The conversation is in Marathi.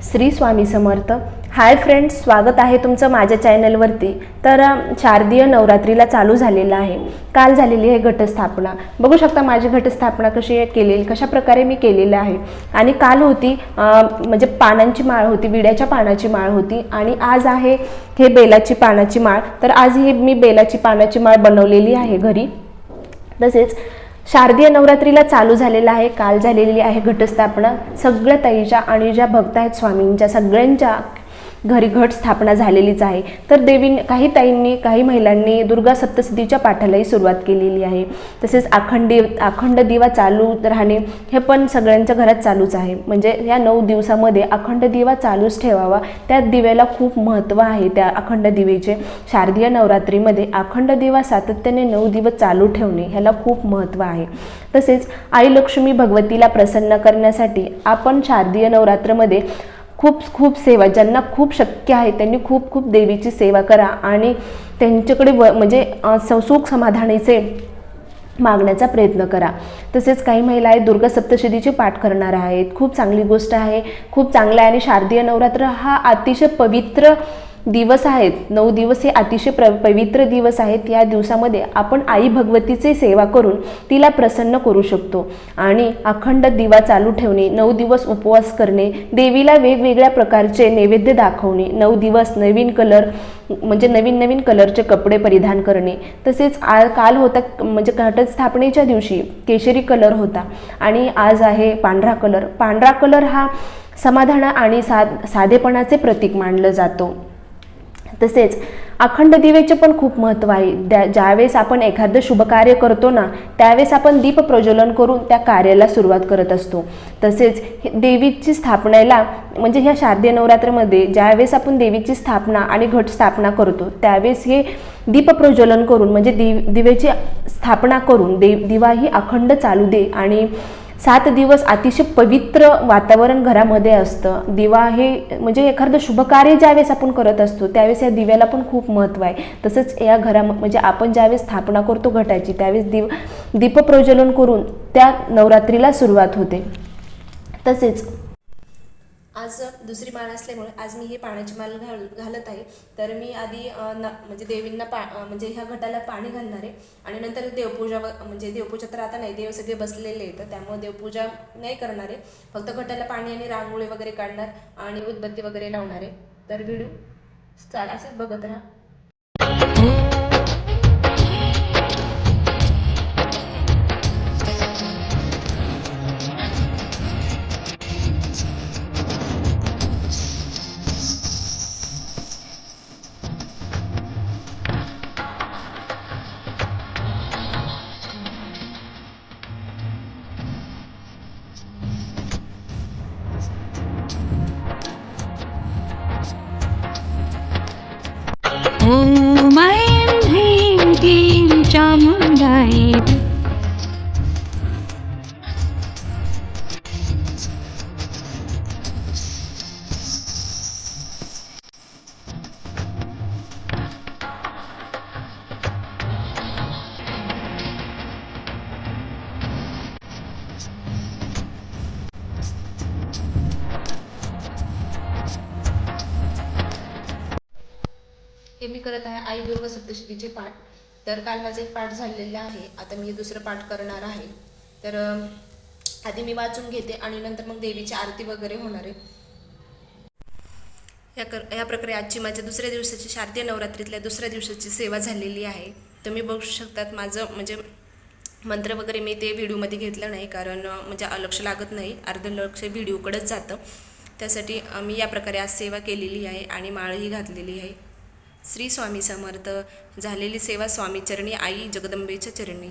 श्री स्वामी समर्थ। हाय फ्रेंड्स, स्वागत आहे तुमचं माझ्या चॅनलवरती। तर शारदीय नवरात्रीला चालू झालेला आहे। काल झालेली आहे घटस्थापना। बघू शकता माझी घटस्थापना कशी केलेली, कशा प्रकारे मी केलेली आहे। आणि काल होती म्हणजे पानांची माळ होती, विड्याच्या पानाची माळ होती आणि आज आहे हे बेलाची पानाची माळ। तर आज ही मी बेलाची पानाची माळ बनवलेली आहे घरी। तसेच शारदीय नवरात्रीला चालू झालेला आहे, काल झालेली आहे घटस्थापना। सगळ्या ताईच्या आणि ज्या भक्त आहेत स्वामींच्या सगळ्यांच्या घरी घट स्थापना झालेलीच आहे। तर काही ताईंनी काही महिलांनी दुर्गा सप्तशतीच्या पाठालाही सुरुवात केलेली आहे। तसेच अखंड दिवा चालू राहणे हे पण सगळ्यांच्या घरात चालूच आहे। म्हणजे या 9 दिवसामध्ये अखंड दिवा चालूच ठेवावा, त्या दिव्याला खूप महत्त्व आहे। त्या अखंड दिवेचे शारदीय नवरात्रीमध्ये अखंड दिवा सातत्याने 9 दिवस चालू ठेवणे ह्याला खूप महत्त्व आहे। तसेच आई लक्ष्मी भगवतीला प्रसन्न करण्यासाठी आपण शारदीय नवरात्रमध्ये खूप सेवा, ज्यांना खूप शक्य आहे त्यांनी खूप देवीची सेवा करा आणि त्यांच्याकडे म्हणजे सुख समाधानाचे मागण्याचा प्रयत्न करा। तसेच काही महिला आहेत दुर्गा सप्तशतीचे पाठ करणार आहेत, खूप चांगली गोष्ट आहे, खूप चांगला आहे। आणि शारदीय नवरात्र हा अतिशय पवित्र दिवस आहेत। 9 दिवस हे अतिशय पवित्र दिवस आहेत। या दिवसामध्ये आपण आई भगवतीची सेवा करून तिला प्रसन्न करू शकतो आणि अखंड दिवा चालू ठेवणे, 9 दिवस उपवास करणे, देवीला वेगवेगळ्या प्रकारचे नैवेद्य दाखवणे, 9 दिवस नवीन नवीन कलरचे कपडे परिधान करणे। तसेच काल होता म्हणजे घटस्थापनेच्या दिवशी केशरी कलर होता आणि आज आहे पांढरा कलर। पांढरा कलर हा समाधान आणि साधेपणाचे प्रतीक मानलं जातो। तसेच अखंड दिवेचे पण खूप महत्त्व आहे। ज्यावेळेस आपण एखादं शुभ कार्य करतो ना, त्यावेळेस आपण दीप प्रज्वलन करून त्या कार्याला सुरुवात करत असतो। तसेच देवीची स्थापनेला म्हणजे ह्या शारदीय नवरात्रमध्ये ज्यावेळेस आपण देवीची स्थापना आणि घट स्थापना करतो त्यावेळेस हे दीप प्रज्वलन करून म्हणजे दिवेची स्थापना करून दिवा ही अखंड चालू दे आणि 7 दिवस अतिशय पवित्र वातावरण घरामध्ये असतं। दिवा हे म्हणजे एखादं शुभ कार्य ज्यावेळेस आपण करत असतो त्यावेळेस या दिव्याला पण खूप महत्त्व आहे। तसंच या म्हणजे आपण ज्यावेळेस स्थापना करतो घटाची त्यावेळेस दीप प्रज्वलन करून त्या नवरात्रीला सुरुवात होते। तसेच आज दुसरी माळ असल्यामुळे आज मी हे पाण्याची माळ घालत आहे। तर मी आधी म्हणजे देवींना म्हणजे ह्या घटाला पाणी घालणार आहे आणि नंतर देवपूजा म्हणजे देवपूजा तर आता नाही, देव सगळे बसलेले आहेत त्यामुळे देवपूजा नाही करणार आहे। फक्त घटाला पाणी आणि रांगोळी वगैरे काढणार आणि उदबत्ती वगैरे लावणार आहे। तर व्हिडिओ असेच बघत राहा। ॐ ऐं ह्रीं क्लीं चामुण्डायै हे मी करत आहे आई दुर्गा सप्तशतीचे पाठ। तर काल माझे एक पाठ झालेले आहे, आता मी दुसरं पाठ करणार आहे। तर आधी मी वाचून घेते आणि नंतर मग देवीची आरती वगैरे होणार आहे। या प्रकारे आजची माझ्या दुसऱ्या दिवसाची शारदीय नवरात्रीतल्या दुसऱ्या दिवसाची सेवा झालेली आहे। तुम्ही बघू शकतात माझं म्हणजे मंत्र वगैरे मी ते व्हिडिओमध्ये घेतलं नाही, कारण म्हणजे लक्ष लागत नाही, अर्ध लक्ष व्हिडिओकडेच जातं। त्यासाठी मी या प्रकारे आज सेवा केलेली आहे आणि माळही घातलेली आहे। श्री स्वामी समर्थ। झालेली सेवा स्वामी चरणी, आई जगदंबेच्या चरणी।